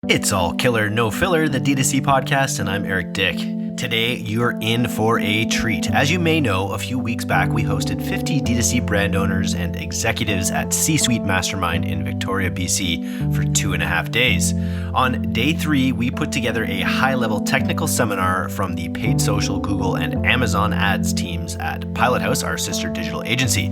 It's all killer, no filler, the D2C podcast, and I'm Eric Dick. Today, you're in for a treat. As you may know, a few weeks back, we hosted 50 D2C brand owners and executives at C-Suite Mastermind in Victoria, BC for 2.5 days. On day 3, we put together a high-level technical seminar from the paid social, Google, and Amazon ads teams at Pilothouse, our sister digital agency.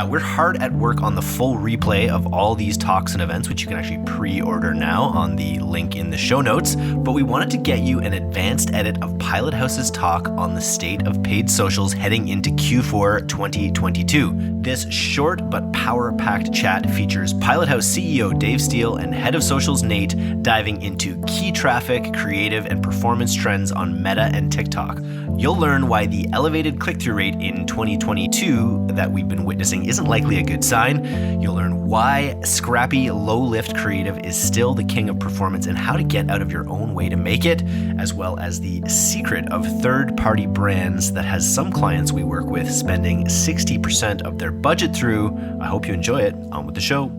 We're hard at work on the full replay of all these talks and events, which you can actually pre-order now on the link in the show notes, but we wanted to get you an advanced edit of Pilothouse's talk on the state of paid socials heading into Q4 2022. This short but power-packed chat features Pilothouse CEO Dave Steele and Head of Socials Nate diving into key traffic, creative, and performance trends on Meta and TikTok. You'll learn why the elevated click-through rate in 2022 that we've been witnessing isn't likely a good sign. You'll learn why scrappy, low-lift creative is still the king of performance and how to get out of your own way to make it, as well as the secret of third-party brands that has some clients we work with spending 60% of their budget through. I hope you enjoy it. On with the show.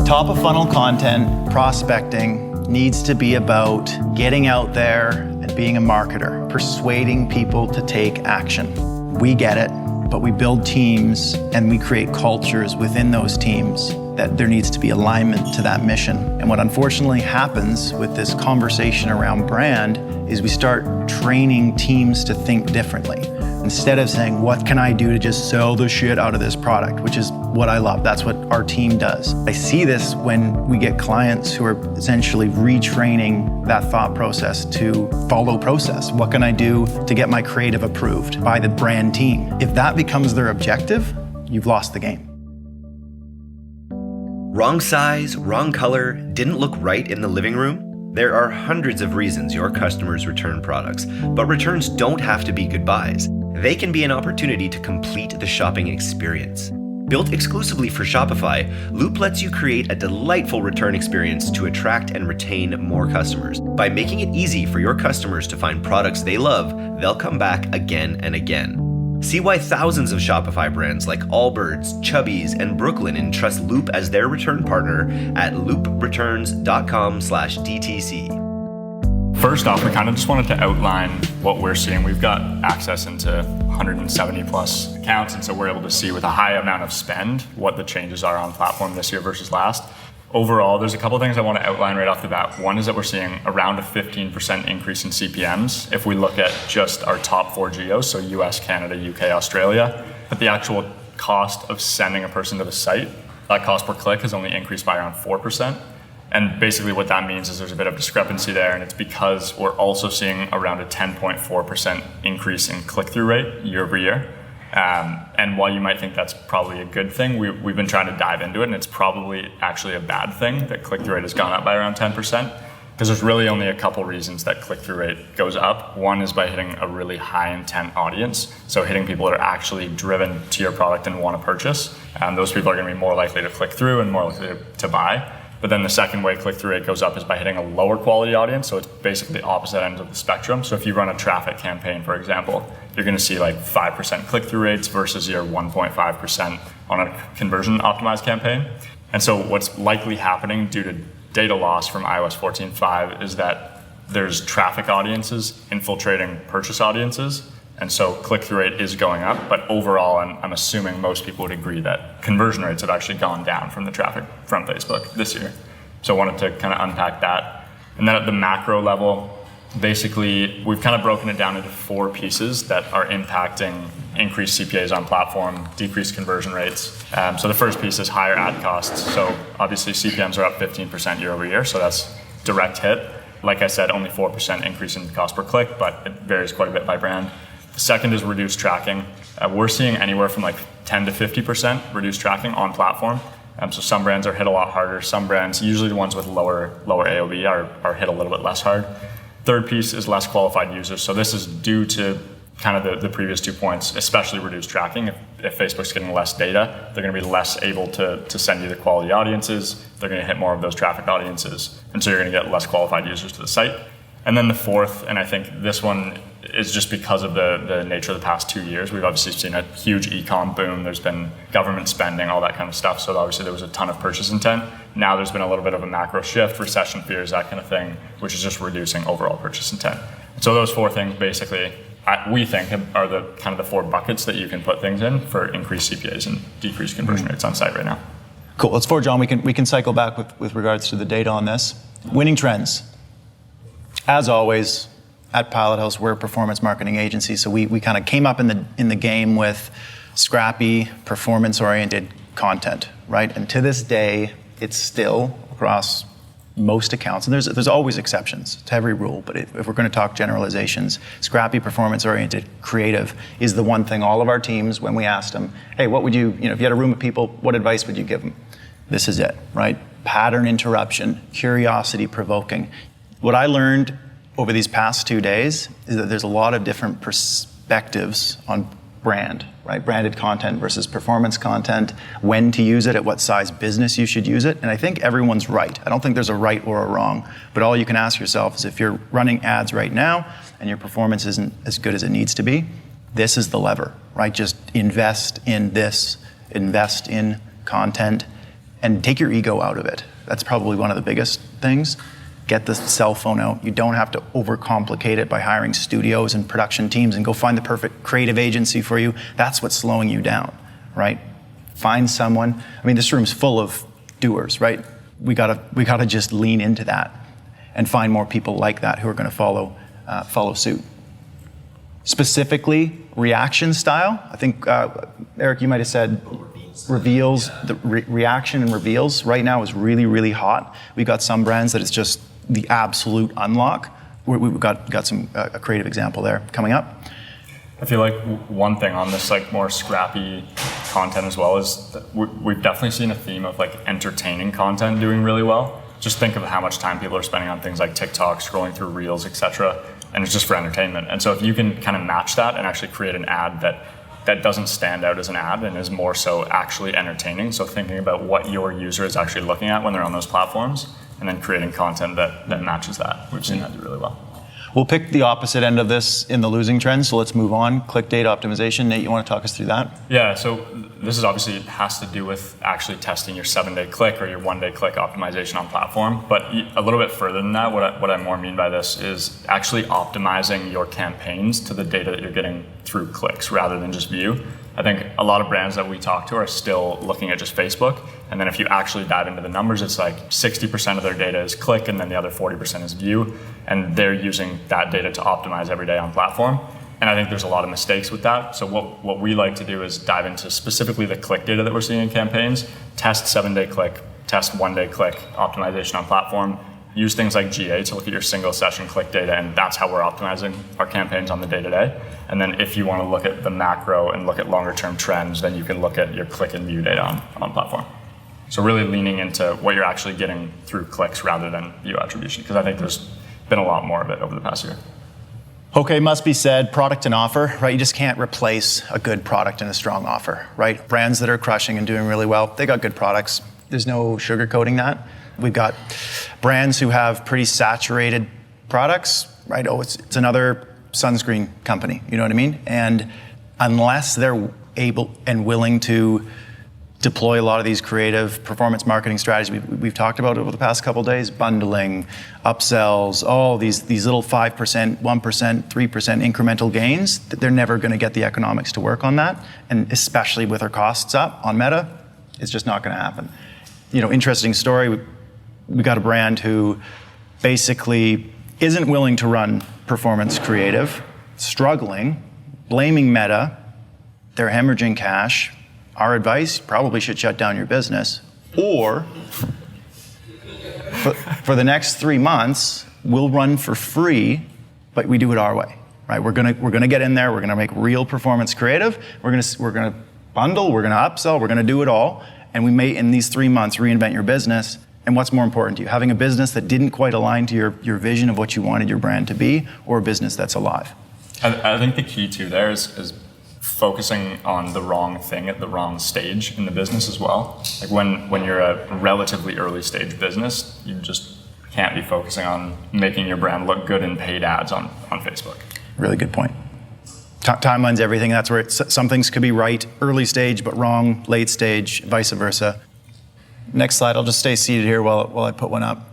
Top of funnel content, prospecting, needs to be about getting out there and being a marketer, persuading people to take action. We get it, but we build teams and we create cultures within those teams that there needs to be alignment to that mission. And what unfortunately happens with this conversation around brand is we start training teams to think differently. Instead of saying, what can I do to just sell the shit out of this product, which is what I love. That's what our team does. I see this when we get clients who are essentially retraining that thought process to follow process. What can I do to get my creative approved by the brand team? If that becomes their objective, you've lost the game. Wrong size, wrong color, didn't look right in the living room? There are hundreds of reasons your customers return products, but returns don't have to be goodbyes. They can be an opportunity to complete the shopping experience. Built exclusively for Shopify, Loop lets you create a delightful return experience to attract and retain more customers. By making it easy for your customers to find products they love, they'll come back again and again. See why thousands of Shopify brands like Allbirds, Chubbies, and Brooklinen trust Loop as their return partner at loopreturns.com/DTC. First off, we kind of just wanted to outline what we're seeing. We've got access into 170 plus accounts, and so we're able to see with a high amount of spend what the changes are on platform this year versus last. Overall, there's a couple of things I want to outline right off the bat. One is that we're seeing around a 15% increase in CPMs if we look at just our top 4 geos, so US, Canada, UK, Australia. But the actual cost of sending a person to the site, that cost per click has only increased by around 4%. And basically what that means is there's a bit of discrepancy there, and it's because we're also seeing around a 10.4% increase in click-through rate year over year. And while you might think that's probably a good thing, we've been trying to dive into it, and it's probably actually a bad thing that click-through rate has gone up by around 10%, because there's really only a couple reasons that click-through rate goes up. One is by hitting a really high-intent audience, so hitting people that are actually driven to your product and want to purchase. Those people are going to be more likely to click through and more likely to buy. But then the second way click-through rate goes up is by hitting a lower quality audience. So it's basically the opposite ends of the spectrum. So if you run a traffic campaign, for example, you're going to see like 5% click-through rates versus your 1.5% on a conversion optimized campaign. And so what's likely happening due to data loss from iOS 14.5 is that there's traffic audiences infiltrating purchase audiences. And so click-through rate is going up, but overall, I'm assuming most people would agree that conversion rates have actually gone down from the traffic from Facebook this year. So I wanted to kind of unpack that. And then at the macro level, basically, we've kind of broken it down into 4 pieces that are impacting increased CPAs on platform, decreased conversion rates. So the first piece is higher ad costs. So obviously CPMs are up 15% year over year, so that's direct hit. Like I said, only 4% increase in cost per click, but it varies quite a bit by brand. The second is reduced tracking. We're seeing anywhere from like 10 to 50% reduced tracking on platform. So some brands are hit a lot harder. Some brands, usually the ones with lower AOV, are hit a little bit less hard. Third piece is less qualified users. So this is due to kind of the previous 2 points, especially reduced tracking. If Facebook's getting less data, they're going to be less able to send you the quality audiences. They're going to hit more of those traffic audiences. And so you're going to get less qualified users to the site. And then the fourth, and I think this one is just because of the nature of the past 2 years. We've obviously seen a huge e-com boom. There's been government spending, all that kind of stuff. So obviously there was a ton of purchase intent. Now there's been a little bit of a macro shift, recession fears, that kind of thing, which is just reducing overall purchase intent. So those four things basically, we think, are the kind of the four buckets that you can put things in for increased CPAs and decreased conversion rates on site right now. Cool. Let's forward, John. We can cycle back with regards to the data on this. Winning trends. As always, at Pilothouse, we're a performance marketing agency, so we kind of came up in the game with scrappy, performance-oriented content, right? And to this day, it's still across most accounts, and there's always exceptions to every rule, but if we're going to talk generalizations, scrappy, performance-oriented creative is the one thing all of our teams, when we asked them, hey, what would you if you had a room of people, what advice would you give them? This is it, right? Pattern interruption, curiosity provoking. What I learned over these past 2 days is that there's a lot of different perspectives on brand, right? Branded content versus performance content, when to use it, at what size business you should use it. And I think everyone's right. I don't think there's a right or a wrong, but all you can ask yourself is if you're running ads right now and your performance isn't as good as it needs to be, this is the lever, right? Just invest in this, invest in content, and take your ego out of it. That's probably one of the biggest things. Get the cell phone out. You don't have to overcomplicate it by hiring studios and production teams and go find the perfect creative agency for you. That's what's slowing you down, right? Find someone. I mean, this room's full of doers, right? We gotta just lean into that and find more people like that who are going to follow suit. Specifically, reaction style. I think Eric, you might have said reveals. The reaction and reveals right now is really, really hot. We've got some brands that it's just the absolute unlock. We've got some a creative example there coming up. I feel like one thing on this like more scrappy content as well is that we've definitely seen a theme of like entertaining content doing really well. Just think of how much time people are spending on things like TikTok, scrolling through Reels, etc. And it's just for entertainment. And so if you can kind of match that and actually create an ad that doesn't stand out as an ad and is more so actually entertaining. So thinking about what your user is actually looking at when they're on those platforms and then creating content that matches that. We've seen that do really well. We'll pick the opposite end of this in the losing trend, so let's move on. Click data optimization. Nate, you want to talk us through that? Yeah, so this is obviously has to do with actually testing your 7-day click or your 1-day click optimization on platform. But a little bit further than that, what I more mean by this is actually optimizing your campaigns to the data that you're getting through clicks rather than just view. I think a lot of brands that we talk to are still looking at just Facebook. And then if you actually dive into the numbers, it's like 60% of their data is click and then the other 40% is view. And they're using that data to optimize every day on platform. And I think there's a lot of mistakes with that. So what we like to do is dive into specifically the click data that we're seeing in campaigns, test 7-day click, test 1-day click optimization on platform, use things like GA to look at your single session click data, and that's how we're optimizing our campaigns on the day-to-day. And then if you want to look at the macro and look at longer term trends, then you can look at your click and view data on platform. So really leaning into what you're actually getting through clicks rather than view attribution, because I think there's been a lot more of it over the past year. Okay, must be said, product and offer, right? You just can't replace a good product and a strong offer, right? Brands that are crushing and doing really well, they got good products. There's no sugarcoating that. We've got brands who have pretty saturated products, right? Oh, it's another sunscreen company, you know what I mean? And unless they're able and willing to deploy a lot of these creative performance marketing strategies we've talked about over the past couple of days, bundling, upsells, all these little 5%, 1%, 3% incremental gains, they're never going to get the economics to work on that. And especially with our costs up on Meta, it's just not going to happen. You know, interesting story. We got a brand who basically isn't willing to run performance creative, struggling, blaming Meta, they're hemorrhaging cash. Our advice, probably should shut down your business. Or for the next 3 months, we'll run for free, but we do it our way. Right? We're gonna get in there, we're gonna make real performance creative, we're gonna bundle, we're gonna upsell, we're gonna do it all, and we may in these 3 months reinvent your business. And what's more important to you, having a business that didn't quite align to your vision of what you wanted your brand to be, or a business that's alive? I think the key too there is focusing on the wrong thing at the wrong stage in the business as well. Like when you're a relatively early stage business, you just can't be focusing on making your brand look good in paid ads on Facebook. Really good point. Timeline's everything. That's where some things could be right early stage, but wrong late stage, vice versa. Next slide. I'll just stay seated here while I put one up.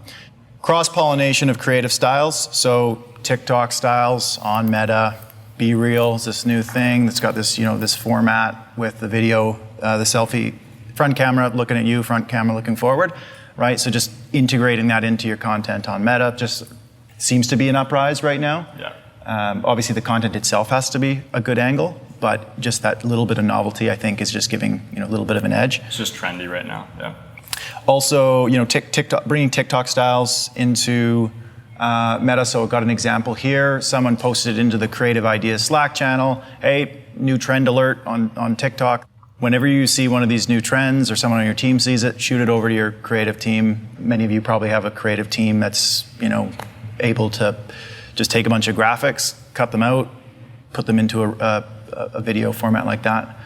Cross-pollination of creative styles. So TikTok styles on Meta. Be Real is this new thing that's got this, this format with the video, the selfie, front camera looking at you, front camera looking forward, right? So just integrating that into your content on Meta just seems to be an uprise right now. Yeah. Obviously, the content itself has to be a good angle, but just that little bit of novelty, I think, is just giving a little bit of an edge. It's just trendy right now. Yeah. Also, TikTok, bringing TikTok styles into Meta. So I've got an example here. Someone posted it into the Creative Ideas Slack channel. Hey, new trend alert on TikTok. Whenever you see one of these new trends or someone on your team sees it, shoot it over to your creative team. Many of you probably have a creative team that's able to just take a bunch of graphics, cut them out, put them into a video format like that.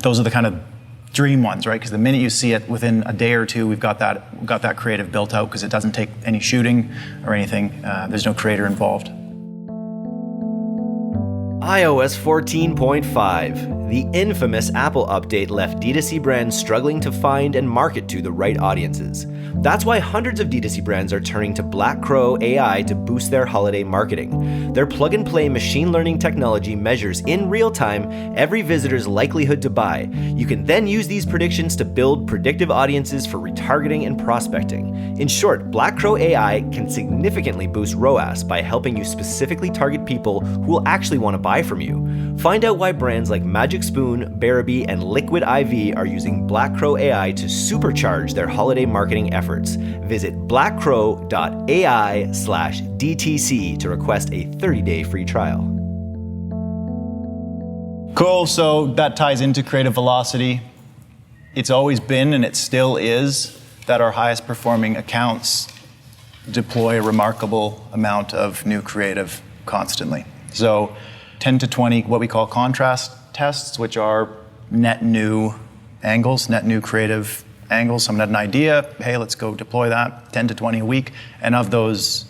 Those are the kind of dream ones, right? Because the minute you see it, within a day or two, we've got that creative built out because it doesn't take any shooting or anything. There's no creator involved. iOS 14.5. The infamous Apple update left D2C brands struggling to find and market to the right audiences. That's why hundreds of D2C brands are turning to Black Crow AI to boost their holiday marketing. Their plug-and-play machine learning technology measures in real time every visitor's likelihood to buy. You can then use these predictions to build predictive audiences for retargeting and prospecting. In short, Black Crow AI can significantly boost ROAS by helping you specifically target people who will actually want to buy from you. Find out why brands like Magic Spoon, Barabee, and Liquid IV are using Black Crow AI to supercharge their holiday marketing efforts. Visit blackcrow.ai/DTC to request a 30-day free trial. Cool, so that ties into creative velocity. It's always been, and it still is, that our highest performing accounts deploy a remarkable amount of new creative constantly. So 10 to 20, what we call contrast tests, which are net new angles, net new creative angles. Someone had an idea, hey, let's go deploy that, 10 to 20 a week. And of those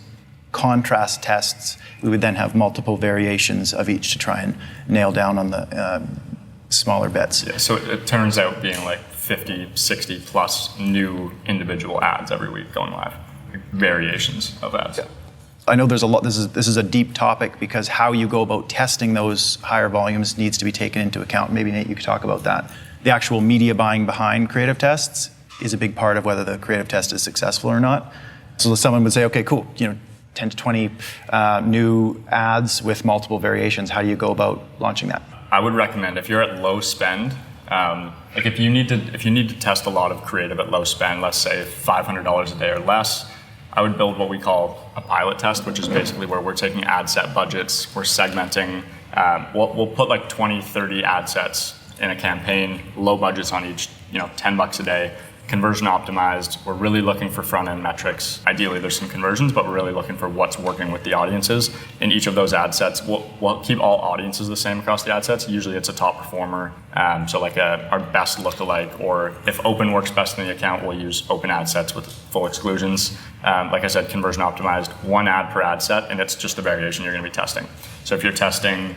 contrast tests, we would then have multiple variations of each to try and nail down on the smaller bets. Yeah, so it turns out being like 50, 60 plus new individual ads every week going live, variations of ads. Yeah. I know there's a lot, this is a deep topic because how you go about testing those higher volumes needs to be taken into account. Maybe Nate, you could talk about that. The actual media buying behind creative tests is a big part of whether the creative test is successful or not. So someone would say, okay, cool, 10 to 20 new ads with multiple variations. How do you go about launching that? I would recommend if you're at low spend, like if you need to test a lot of creative at low spend, let's say $500 a day or less, I would build what we call a pilot test, which is basically where we're taking ad set budgets, we're segmenting, we'll put like 20, 30 ad sets in a campaign, low budgets on each, $10 a day, conversion optimized. We're really looking for front-end metrics. Ideally, there's some conversions, but we're really looking for what's working with the audiences. In each of those ad sets, we'll keep all audiences the same across the ad sets. Usually it's a top performer, so like our best lookalike, or if open works best in the account, we'll use open ad sets with full exclusions. Like I said, conversion optimized, one ad per ad set, and it's just the variation you're gonna be testing. So if you're testing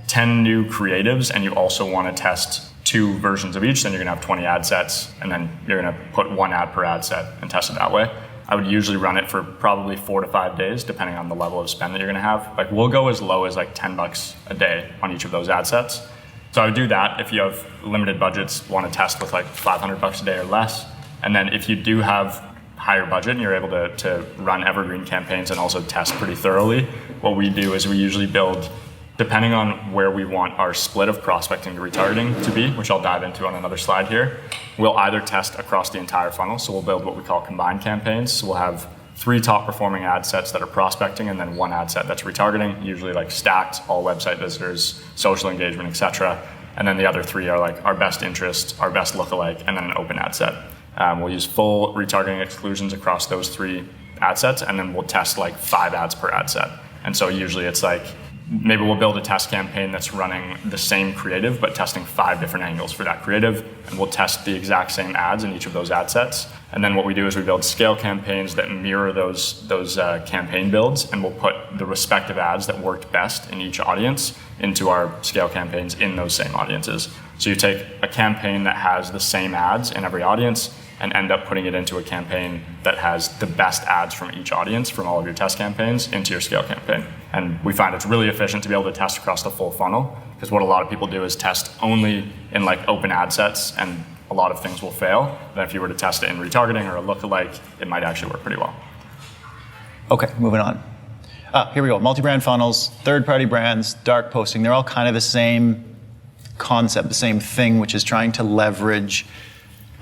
10 new creatives and you also wanna test 2 versions of each, then you're gonna have 20 ad sets, and then you're gonna put 1 ad per ad set and test it that way. I would usually run it for probably 4 to 5 days, depending on the level of spend that you're gonna have. Like we'll go as low as like $10 a day on each of those ad sets. So I would do that if you have limited budgets, wanna test with like $500 a day or less. And then if you do have higher budget and you're able to run evergreen campaigns and also test pretty thoroughly, what we do is we usually build, depending on where we want our split of prospecting to retargeting to be, which I'll dive into on another slide here, we'll either test across the entire funnel, so we'll build what we call combined campaigns. So we'll have 3 top performing ad sets that are prospecting and then 1 ad set that's retargeting, usually like stacked, all website visitors, social engagement, etc. And then the other 3 are like our best interest, our best lookalike, and then an open ad set. We'll use full retargeting exclusions across those 3 ad sets, and then we'll test like 5 ads per ad set. And so usually it's like maybe we'll build a test campaign that's running the same creative, but testing 5 different angles for that creative. And we'll test the exact same ads in each of those ad sets. And then what we do is we build scale campaigns that mirror those campaign builds, and we'll put the respective ads that worked best in each audience into our scale campaigns in those same audiences. So you take a campaign that has the same ads in every audience and end up putting it into a campaign that has the best ads from each audience from all of your test campaigns into your scale campaign. And we find it's really efficient to be able to test across the full funnel, because what a lot of people do is test only in like open ad sets, and a lot of things will fail. Then if you were to test it in retargeting or a lookalike, it might actually work pretty well. Okay, moving on. Here we go. Multi-brand funnels, third-party brands, dark posting. They're all kind of the same concept, the same thing, which is trying to leverage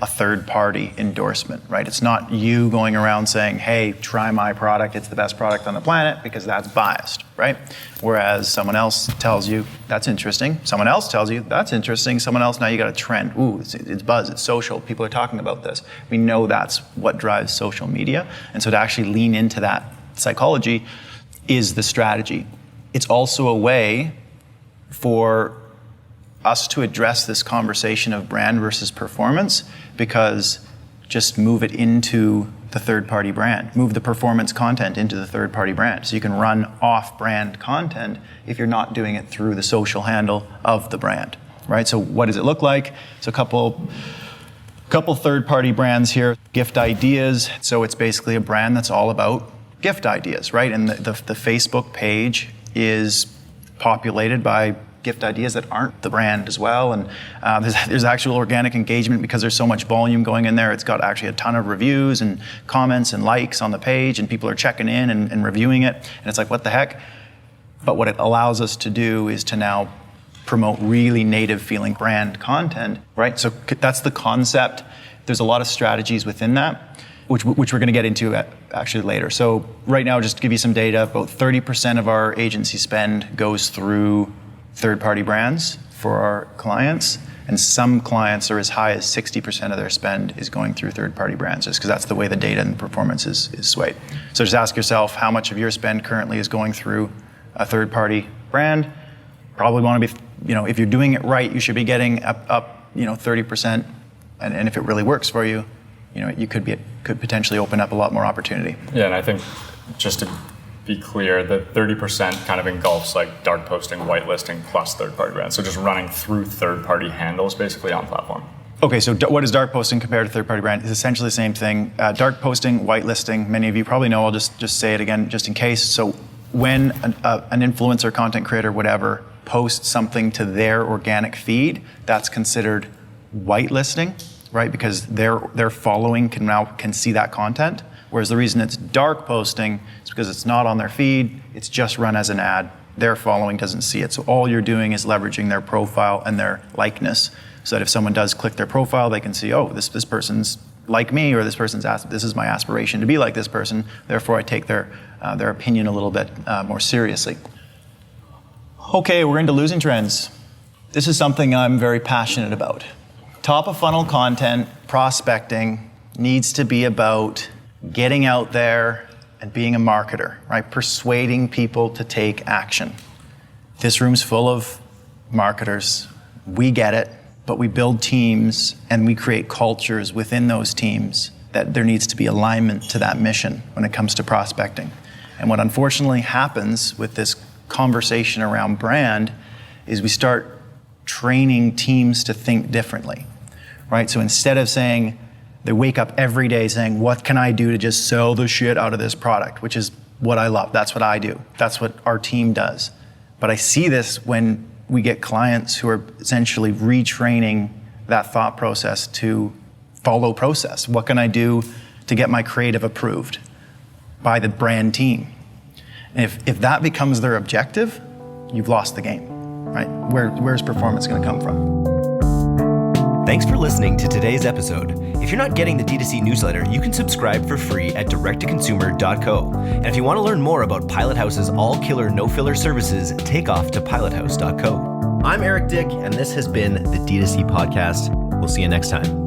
a third-party endorsement, right? It's not you going around saying, hey, try my product, it's the best product on the planet, because that's biased, right? Whereas someone else tells you, that's interesting. Someone else tells you, that's interesting. Someone else, now you got a trend. Ooh, it's buzz, it's social, people are talking about this. We know that's what drives social media. And so to actually lean into that psychology is the strategy. It's also a way for us to address this conversation of brand versus performance, because just move it into the third-party brand. Move the performance content into the third-party brand. So you can run off-brand content if you're not doing it through the social handle of the brand, right? So what does it look like? So a couple third-party brands here. Gift Ideas. So it's basically a brand that's all about gift ideas, right? And the Facebook page is populated by gift ideas that aren't the brand as well, and there's actual organic engagement because there's so much volume going in there. It's got actually a ton of reviews and comments and likes on the page, and people are checking in and reviewing it, and it's like, what the heck? But what it allows us to do is to now promote really native feeling brand content, right? So that's the concept. There's a lot of strategies within that, which we're going to get into actually later. So right now, just to give you some data, about 30% of our agency spend goes through third-party brands for our clients, and some clients are as high as 60% of their spend is going through third-party brands, just because that's the way the data and performance is swayed. So just ask yourself how much of your spend currently is going through a third-party brand. Probably want to be, if you're doing it right, you should be getting up 30%, and if it really works for you, you could potentially open up a lot more opportunity. Yeah, and I think just to be clear, the 30% kind of engulfs like dark posting, whitelisting, plus third-party brands. So just running through third-party handles basically on platform. Okay, so what is dark posting compared to third-party brand? It's essentially the same thing. Dark posting, whitelisting, many of you probably know, I'll just say it again just in case. So when an influencer, content creator, whatever, posts something to their organic feed, that's considered whitelisting, right? Because their following can see that content. Whereas the reason it's dark posting is because it's not on their feed, it's just run as an ad. Their following doesn't see it. So all you're doing is leveraging their profile and their likeness, so that if someone does click their profile, they can see, oh, this person's like me, or this is my aspiration to be like this person. Therefore, I take their opinion a little bit more seriously. Okay, we're into losing trends. This is something I'm very passionate about. Top of funnel content, prospecting, needs to be about getting out there and being a marketer, right? Persuading people to take action. This room's full of marketers. We get it, but we build teams and we create cultures within those teams that there needs to be alignment to that mission when it comes to prospecting. And what unfortunately happens with this conversation around brand is we start training teams to think differently, right? So instead of saying, they wake up every day saying, what can I do to just sell the shit out of this product, which is what I love. That's what I do. That's what our team does. But I see this when we get clients who are essentially retraining that thought process to follow process. What can I do to get my creative approved by the brand team? And if that becomes their objective, you've lost the game, right? Where's performance going to come from? Thanks for listening to today's episode. If you're not getting the D2C newsletter, you can subscribe for free at directtoconsumer.co. And if you want to learn more about Pilothouse's all-killer, no-filler services, take off to pilothouse.co. I'm Eric Dick, and this has been the D2C Podcast. We'll see you next time.